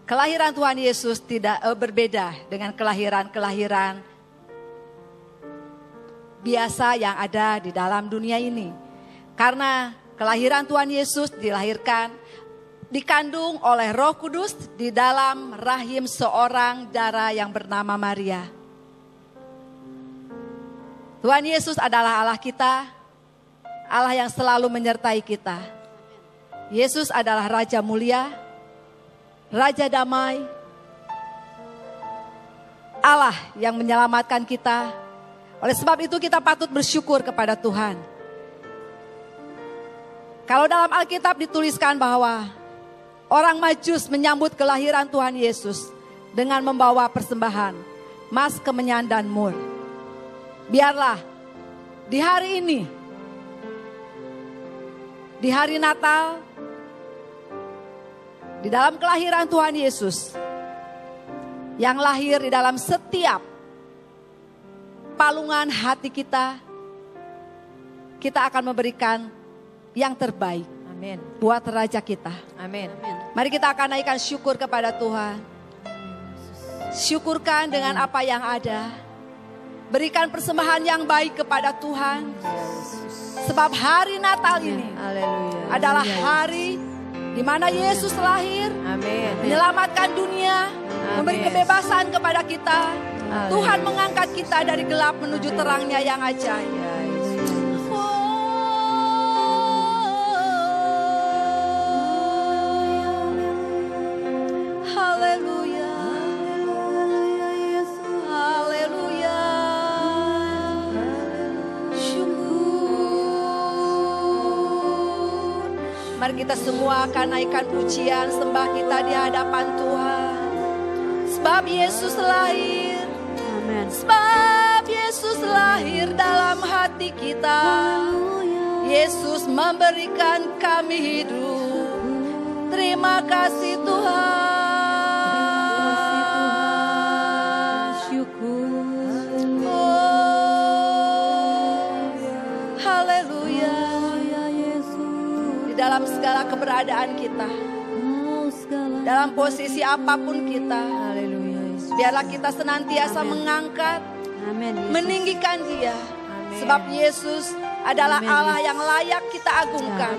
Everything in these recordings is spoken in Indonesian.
Kelahiran Tuhan Yesus tidak berbeda dengan kelahiran-kelahiran biasa yang ada di dalam dunia ini. Karena kelahiran Tuhan Yesus dilahirkan, dikandung oleh Roh Kudus di dalam rahim seorang dara yang bernama Maria. Tuhan Yesus adalah Allah kita, Allah yang selalu menyertai kita. Yesus adalah Raja mulia, Raja damai, Allah yang menyelamatkan kita. Oleh sebab itu kita patut bersyukur kepada Tuhan. Kalau dalam Alkitab dituliskan bahwa orang Majus menyambut kelahiran Tuhan Yesus dengan membawa persembahan, emas, kemenyan, dan mur. Biarlah di hari ini, di hari Natal, di dalam kelahiran Tuhan Yesus, yang lahir di dalam setiap palungan hati kita, kita akan memberikan yang terbaik. Amin. Buat Raja kita. Amin. Mari kita akan naikkan syukur kepada Tuhan. Syukurkan dengan apa yang ada. Berikan persembahan yang baik kepada Tuhan. Sebab hari Natal ini adalah hari di mana Yesus lahir, menyelamatkan dunia, memberi kebebasan kepada kita. Tuhan mengangkat kita dari gelap menuju terangnya yang ajaib. Haleluya. Haleluya. Syukur. Mari kita semua akan naikkan pujian sembah kita di hadapan Tuhan. Sebab Yesus lahir. Amen. Sebab Yesus lahir dalam hati kita. Yesus memberikan kami hidup. Terima kasih Tuhan. Dalam segala keberadaan kita, dalam posisi apapun kita, biarlah kita senantiasa mengangkat, meninggikan Dia. Sebab Yesus adalah Allah yang layak kita agungkan,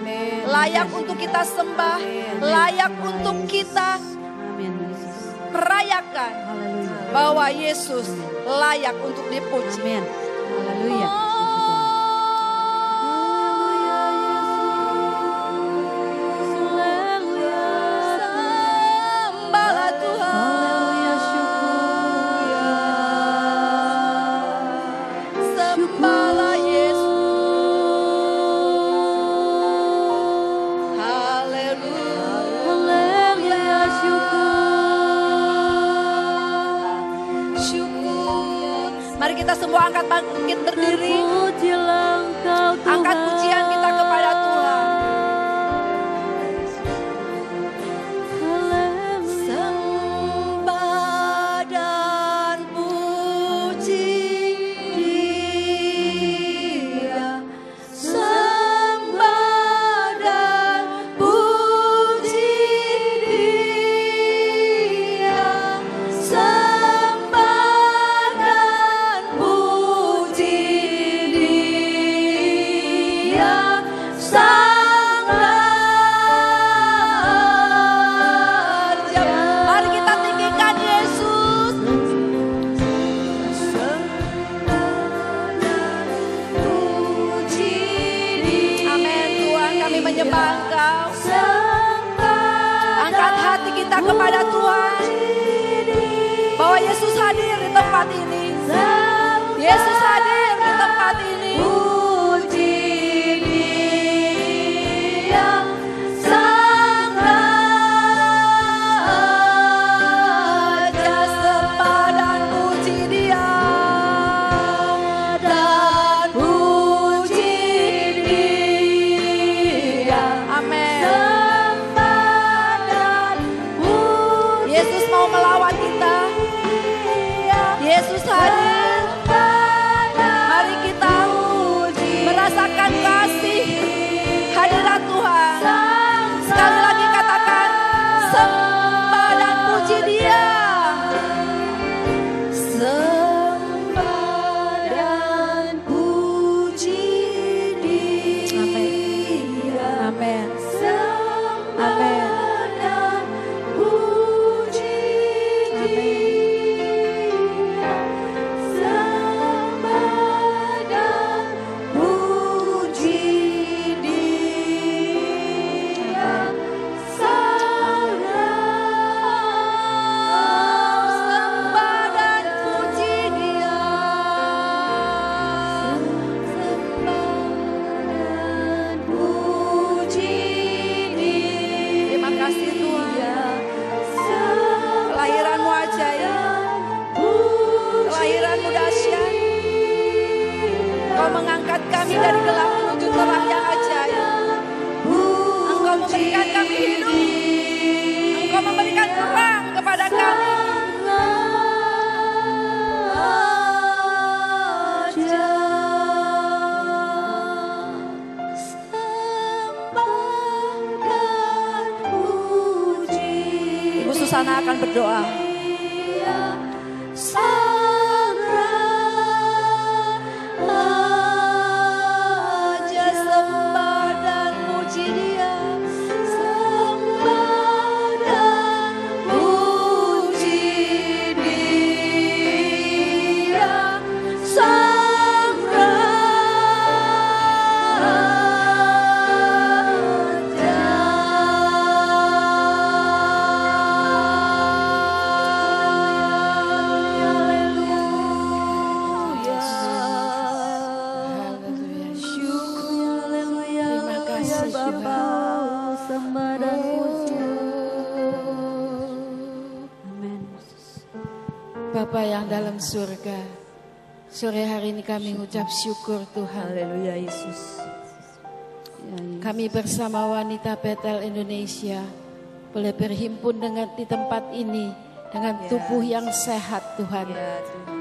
layak untuk kita sembah, layak untuk kita merayakan bahwa Yesus layak untuk dipuji. Haleluya. Mari kita semua angkat bangkit berdiri. Angkat pujian kita kepada Tuhan. Sembah dan puji Dia. Sembah dan puji Dia. Kepada Tuhan bahwa Yesus hadir di tempat ini. Yesus hadir di tempat ini. Puji Dia Sang Raja, sembah dan puji Dia dan puji Dia. Amin. Yesus mau melawat kita. Yesus hadir. Mari kita sana akan berdoa. Sang Raja, sembah dan puji Dia, sembah dan puji Dia, Sang Bapa yang dalam surga, sore hari ini kami ucap syukur Tuhan. Haleluya Yesus. Kami bersama wanita Betel Indonesia boleh berhimpun di tempat ini dengan tubuh yang sehat Tuhan.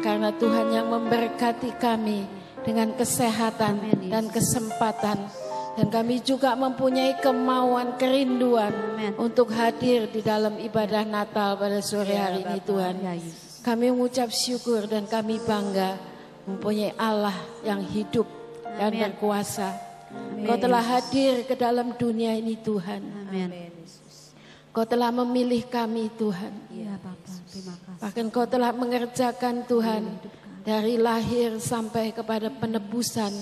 Karena Tuhan yang memberkati kami dengan kesehatan dan kesempatan. Dan kami juga mempunyai kemauan, kerinduan untuk hadir di dalam ibadah Natal pada sore hari ini Tuhan. Kami mengucap syukur dan kami bangga mempunyai Allah yang hidup dan berkuasa. Kau telah hadir ke dalam dunia ini Tuhan. Kau telah memilih kami Tuhan. Bahkan Kau telah mengerjakan Tuhan dari lahir sampai kepada penebusan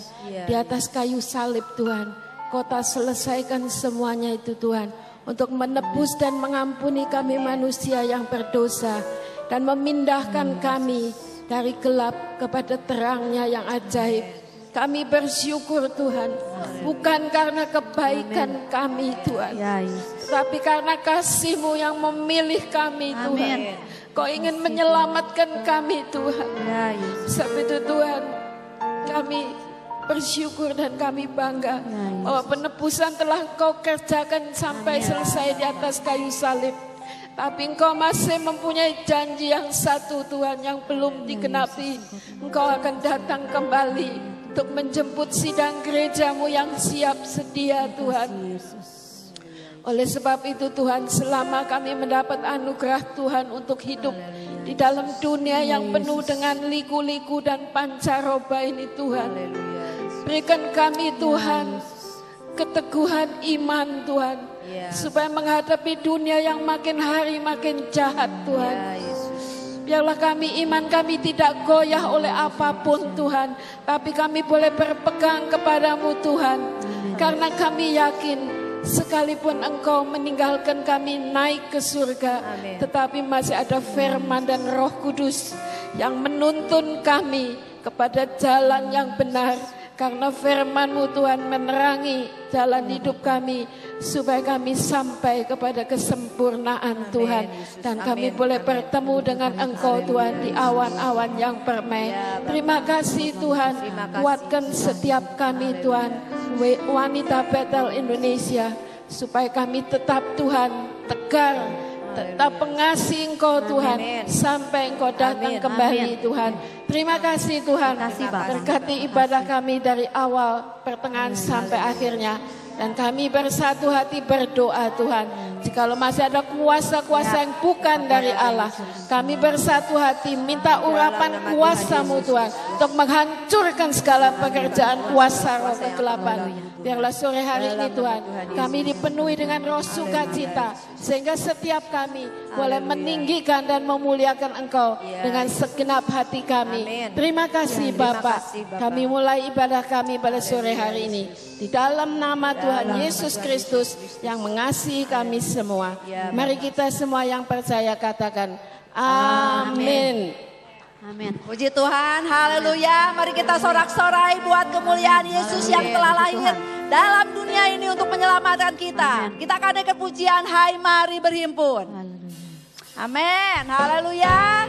di atas kayu salib Tuhan. Kau telah selesaikan semuanya itu Tuhan untuk menebus dan mengampuni kami manusia yang berdosa. Dan memindahkan kami dari gelap kepada terangnya yang ajaib. Kami bersyukur Tuhan, bukan karena kebaikan kami Tuhan, tapi karena kasih-Mu yang memilih kami Tuhan. Kau ingin menyelamatkan kami Tuhan. Sebab itu Tuhan, kami bersyukur dan kami bangga bahwa penebusan telah Kau kerjakan sampai selesai di atas kayu salib. Tapi Engkau masih mempunyai janji yang satu Tuhan yang belum digenapi. Engkau akan datang kembali untuk menjemput sidang gereja-Mu yang siap sedia Tuhan. Oleh sebab itu Tuhan, selama kami mendapat anugerah Tuhan untuk hidup di dalam dunia yang penuh dengan liku-liku dan pancaroba ini Tuhan, berikan kami Tuhan keteguhan iman Tuhan, supaya menghadapi dunia yang makin hari makin jahat Tuhan. Biarlah iman kami tidak goyah oleh apapun Tuhan, tapi kami boleh berpegang kepadamu Tuhan. Karena kami yakin sekalipun Engkau meninggalkan kami naik ke surga, tetapi masih ada firman dan Roh Kudus yang menuntun kami kepada jalan yang benar. Karena firman-Mu Tuhan menerangi jalan hidup kami, supaya kami sampai kepada kesempurnaan Tuhan. Dan kami boleh bertemu dengan Engkau Tuhan di awan-awan yang permai. Terima kasih Tuhan, kuatkan setiap kami Tuhan, wanita Betel Indonesia, supaya kami tetap Tuhan tegar, tetap pengasih Engkau Tuhan, sampai Engkau datang kembali Tuhan. Terima kasih Tuhan, berkati ibadah kami dari awal, pertengahan sampai akhirnya. Dan kami bersatu hati berdoa Tuhan, jikalau masih ada kuasa-kuasa yang bukan dari Allah, kami bersatu hati minta urapan kuasa-Mu Tuhan, untuk menghancurkan segala pekerjaan kuasa roh kegelapan. Biarlah sore hari ini Tuhan, kami dipenuhi dengan roh sukacita, sehingga setiap kami boleh meninggikan dan memuliakan Engkau dengan segenap hati kami. Terima kasih Bapa. Kami mulai ibadah kami pada sore hari ini di dalam nama Tuhan Yesus Kristus yang mengasihi kami semua. Mari kita semua yang percaya katakan amin. Amin. Puji Tuhan, haleluya. Mari kita sorak-sorai buat kemuliaan Yesus yang telah lahir dalam dunia ini untuk menyelamatkan kita. Kita akan naikkan pujian, hai mari berhimpun. Amin, haleluya.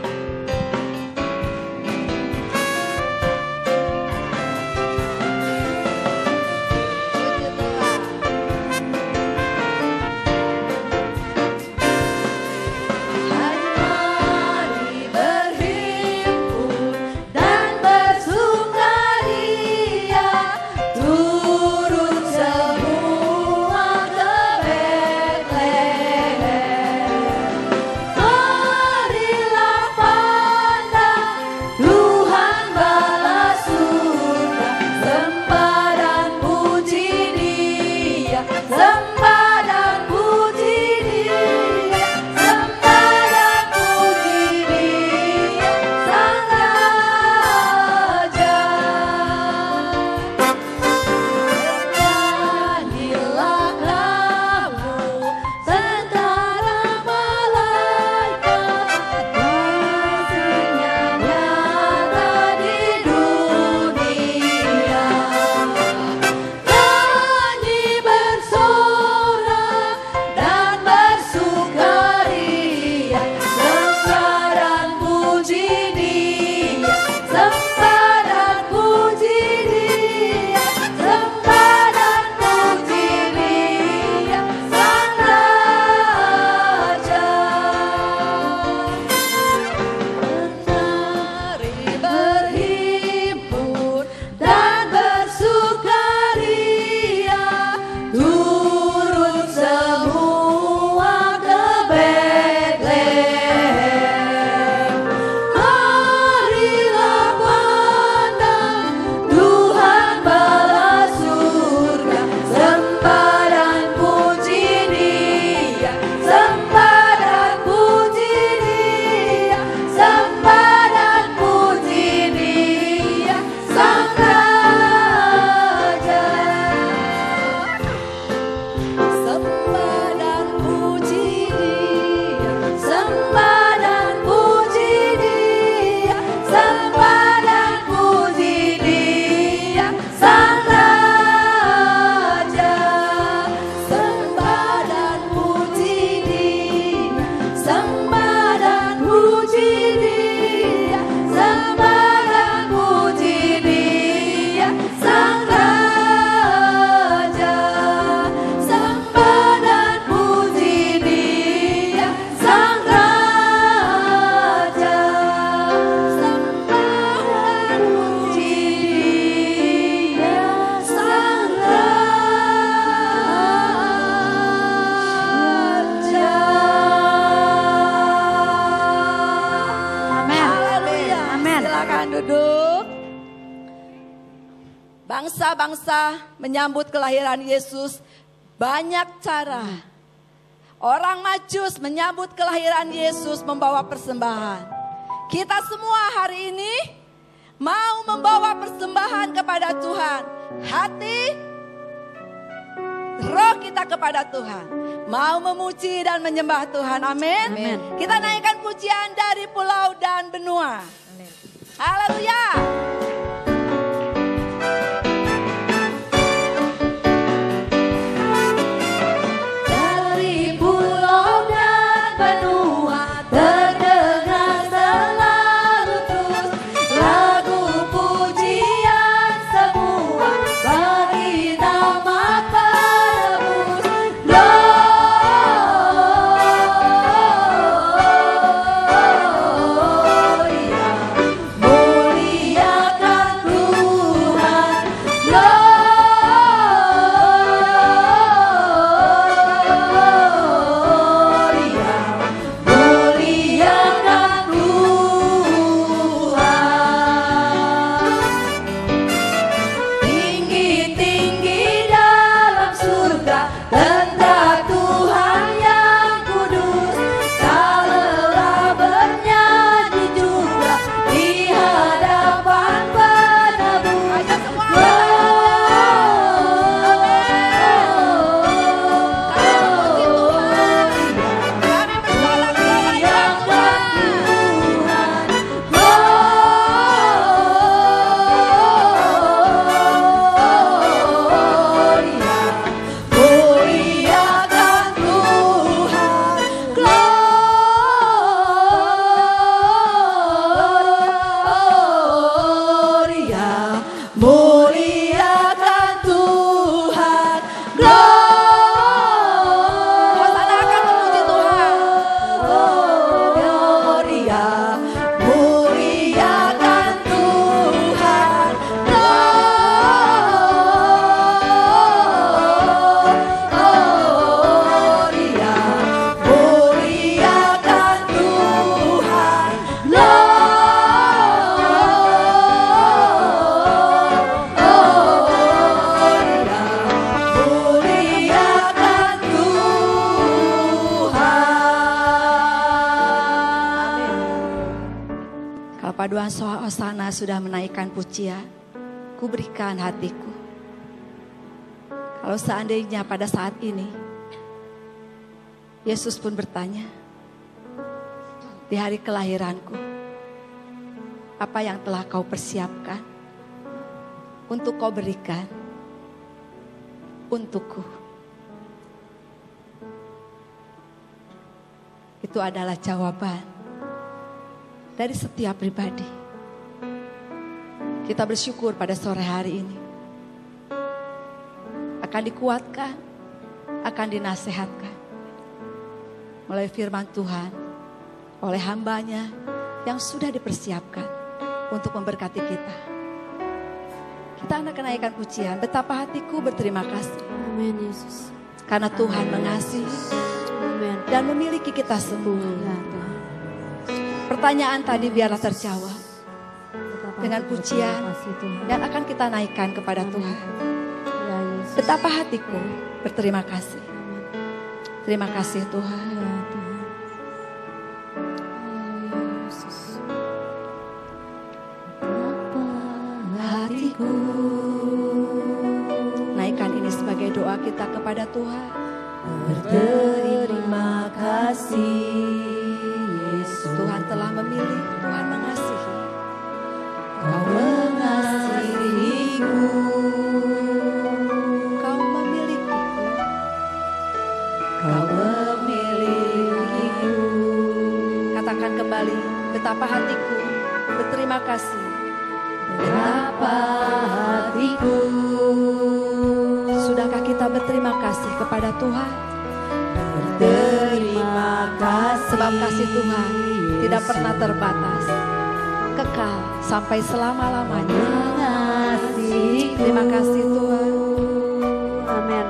bangsa-bangsa menyambut kelahiran Yesus banyak cara. Orang Majus menyambut kelahiran Yesus membawa persembahan. Kita semua hari ini mau membawa persembahan kepada Tuhan. Hati, roh kita kepada Tuhan. Mau memuji dan menyembah Tuhan. Amin. Amin. Kita naikkan pujian dari pulau dan benua. Haleluya. Dari pulau dan benua terdengar selalu terus lagu pujian semua bagi nama penebus. Gloria, muliakan Tuhan. Gloria, muliakan Tuhan. Tinggi-tinggi dalam surga tentang Tuhan yang kudus. Kalelah bernyanyi juga di hadapan penebus. Ayo semua. Kami bersorak melayani Tuhan. Muliakan Tuhan. Gloria, muliakan Tuhan. Hosana akan memuji Tuhan. Gloria, muliakan Tuhan. Gloria, muliakan Tuhan. Gloria, muliakan Tuhan. Kalau paduan Hosana sudah menaikkan pujian, ku berikan hatiku. Kalau seandainya pada saat ini, Yesus pun bertanya, di hari kelahiranku, apa yang telah kau persiapkan untuk kau berikan untukku? Itu adalah jawaban dari setiap pribadi. Kita bersyukur pada sore hari ini akan dikuatkan, akan dinasehatkan melalui firman Tuhan oleh hambanya yang sudah dipersiapkan untuk memberkati kita. Kita akan naikkan pujian. Betapa hatiku berterima kasih. Amin Yesus. Karena Tuhan mengasihi Amin. dan memiliki kita semua. Ya Tuhan. Pertanyaan tadi biarlah terjawab Betapa dengan hatiku pujian berterima kasih, Tuhan. yang akan kita naikkan kepada Tuhan. Ya Yesus. Betapa hatiku berterima kasih. Terima kasih Tuhan. Ya Tuhan. Haleluya Yesus. Hatiku. Naikkan ini sebagai doa kita kepada Tuhan. Berterima kasih Yesus, Tuhan telah memilih, Tuhan mengasihi. Kau mengasihiku, Kau memilikiku. Kau memilikiku. Katakan kembali, betapa hatiku berterima kasih. Betapa hatiku. Sudahkah kita berterima kasih kepada Tuhan? Berterima kasih. Sebab kasih Tuhan tidak pernah terbatas, kekal sampai selama-lamanya. Mengasihiku. Terima kasih Tuhan. Amin.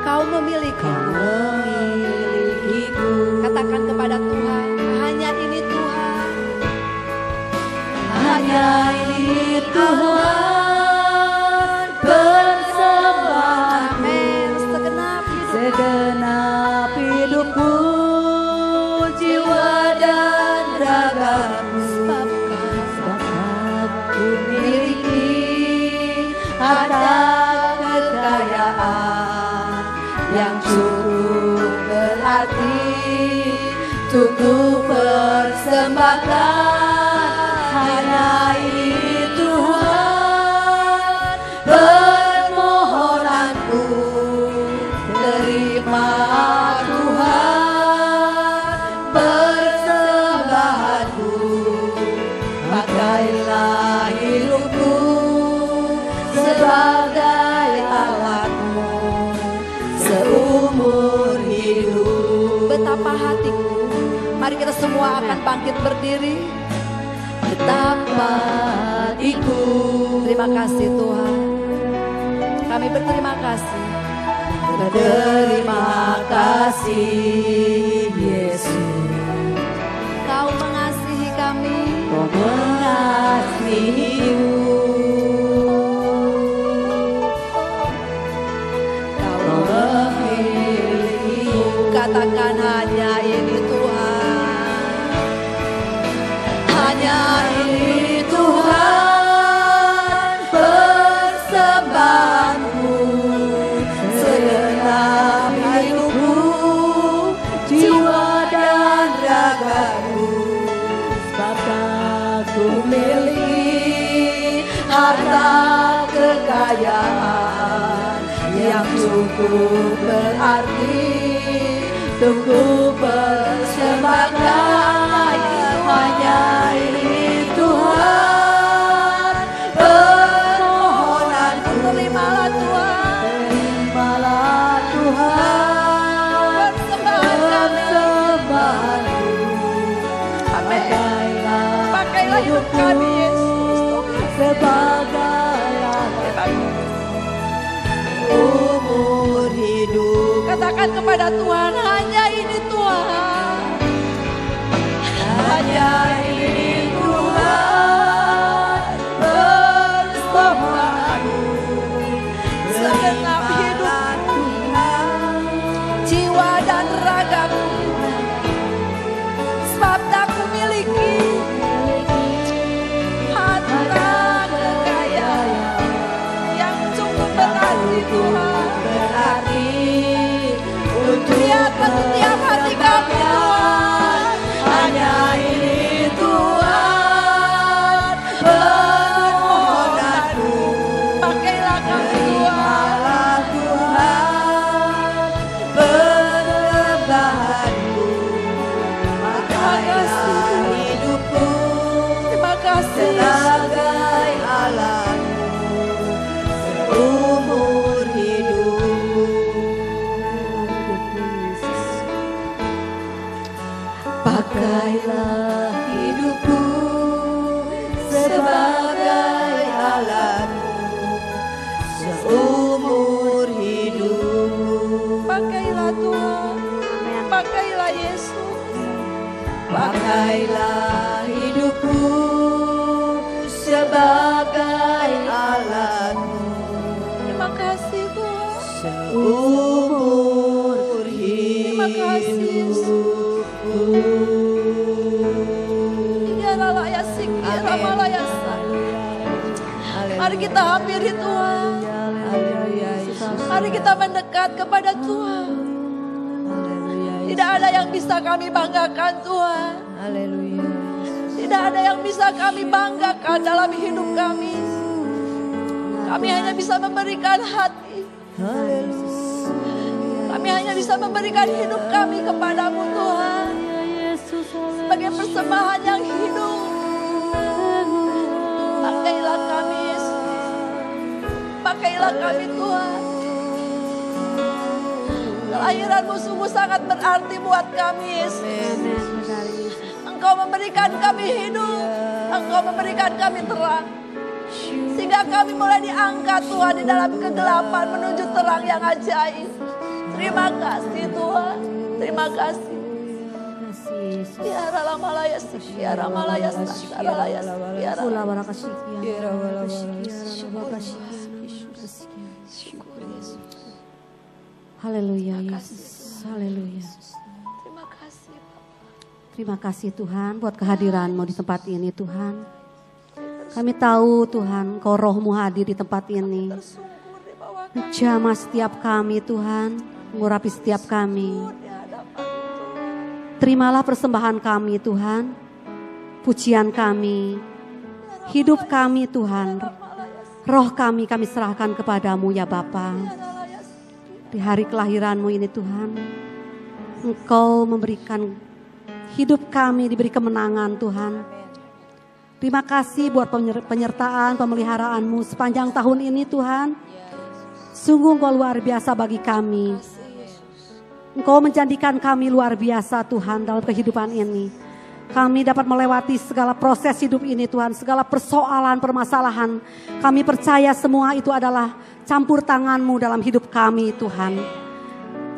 Kau memilikiku. Memilikiku. Katakan kepada Tuhan, hanya ini Tuhan. Hanya ini Tuhan. segenap hidupku, jiwa dan ragaku, sebab ku miliki harta kekayaan yang cukup berarti untuk ku persembahkan. Hanya ini Tuhan permohonanku, terima Tuhan persembahanku, pakailah hidupku sebagai alatmu seumur hidup. Betapa hatiku. Mari kita semua akan bangkit berdiri. Betapa hatiku. Terima kasih Tuhan. Kami berterima kasih. Berterima kasih Yesus. Kau mengasihi kami. Kau mengasihiku. Kau memiliki. Katakan hanya ini Tuhan. Hanya ini Tuhan persembahanku, segenap hidupku, jiwa dan ragaku, sebab aku miliki harta kekayaan yang cukup berarti untuk ku persembahkan. Hanya ini Tuhan permohonanku, Terimalah Tuhan. terimalah Tuhan persembahanku. Pakailah hidup kami Yesus sebagai alatmu umur hidup. Katakan kepada Tuhan, hanya ini Tuhan. Hanya ini Tuhan persembahanku, Segenap hidupku, jiwa dan ragaku, sebab tak ku miliki harta kekayaan yang cukup berarti Tuhan. berarti untuk Lihatlah setiap hati kami Tuhan. hanya ini Tuhan permohonanku, Pakailah kami Tuhan. terimalah Tuhan persembahanku, pakailah hidupku Terima kasih sebagai alatmu seumur hidup. Pakailah hidupku sebagai alatmu seumur hidup. Pakailah Tuhan. Pakailah Yesus. Pakailah hidupku sebagai alatmu Terima kasih Tuhan. seumur hidup. Terima kasih Yesus. Mari kita hampiri Tuhan. Mari kita mendekat kepada Tuhan. Tidak ada yang bisa kami banggakan Tuhan. Tidak ada yang bisa kami banggakan dalam hidup kami. Kami hanya bisa memberikan hati. Kami hanya bisa memberikan hidup kami kepadamu Tuhan. Sebagai persembahan yang hidup. Pakailah kami Yesus. Pakailah kami Tuhan. Kelahiranmu sungguh sangat berarti buat kami Yesus. Engkau memberikan kami hidup. Engkau memberikan kami terang. Sehingga kami mulai diangkat Tuhan di dalam kegelapan menuju terang yang ajaib. Terima kasih Tuhan. Terima kasih. Ya Ramalaya ya Ramalaya Saralaya ya Ramalaya. Haleluya Yesus. Haleluya. Terima kasih Bapak. Terima kasih Tuhan buat kehadiran-Mu di tempat ini Tuhan. Kami tahu Tuhan, Kau Roh-Mu hadir di tempat ini. Menjamah setiap kami Tuhan, mengurapi setiap kami. Terimalah persembahan kami Tuhan, pujian kami, hidup kami Tuhan. Roh kami serahkan kepadamu ya Bapa. Di hari kelahiran-Mu ini Tuhan, Engkau memberikan hidup kami, diberi kemenangan Tuhan. Terima kasih buat penyertaan, pemeliharaan-Mu sepanjang tahun ini Tuhan. Sungguh Engkau luar biasa bagi kami. Engkau menjadikan kami luar biasa Tuhan dalam kehidupan ini. Kami dapat melewati segala proses hidup ini Tuhan. Segala persoalan, permasalahan. Kami percaya semua itu adalah campur tangan-Mu dalam hidup kami Tuhan.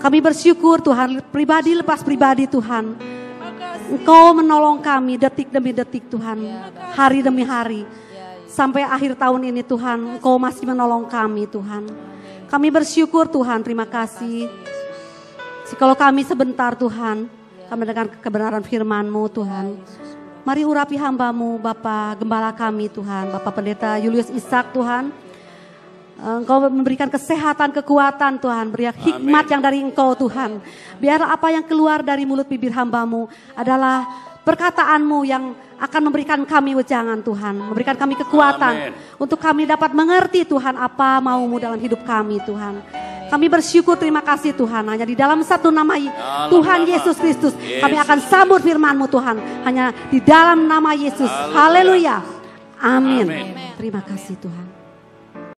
Kami bersyukur Tuhan, pribadi lepas pribadi Tuhan. Engkau menolong kami detik demi detik Tuhan. Hari demi hari. Sampai akhir tahun ini Tuhan, Engkau masih menolong kami Tuhan. Kami bersyukur Tuhan, terima kasih. Jikalau kami sebentar Tuhan, kami dengan kebenaran firman-Mu Tuhan. Mari urapi hamba-Mu Bapa Gembala kami Tuhan, Bapak Pendeta Julius Ishak Tuhan. Engkau memberikan kesehatan, kekuatan Tuhan, beri hikmat yang dari Engkau Tuhan. Biar apa yang keluar dari mulut bibir hamba-Mu adalah perkataan-Mu yang akan memberikan kami wejangan Tuhan, memberikan kami kekuatan untuk kami dapat mengerti Tuhan apa mau-Mu dalam hidup kami Tuhan. Kami bersyukur, terima kasih Tuhan. Hanya di dalam satu nama Tuhan Yesus Kristus kami akan sambut firman-Mu Tuhan. Hanya di dalam nama Yesus. Haleluya. Amin. Terima kasih Tuhan.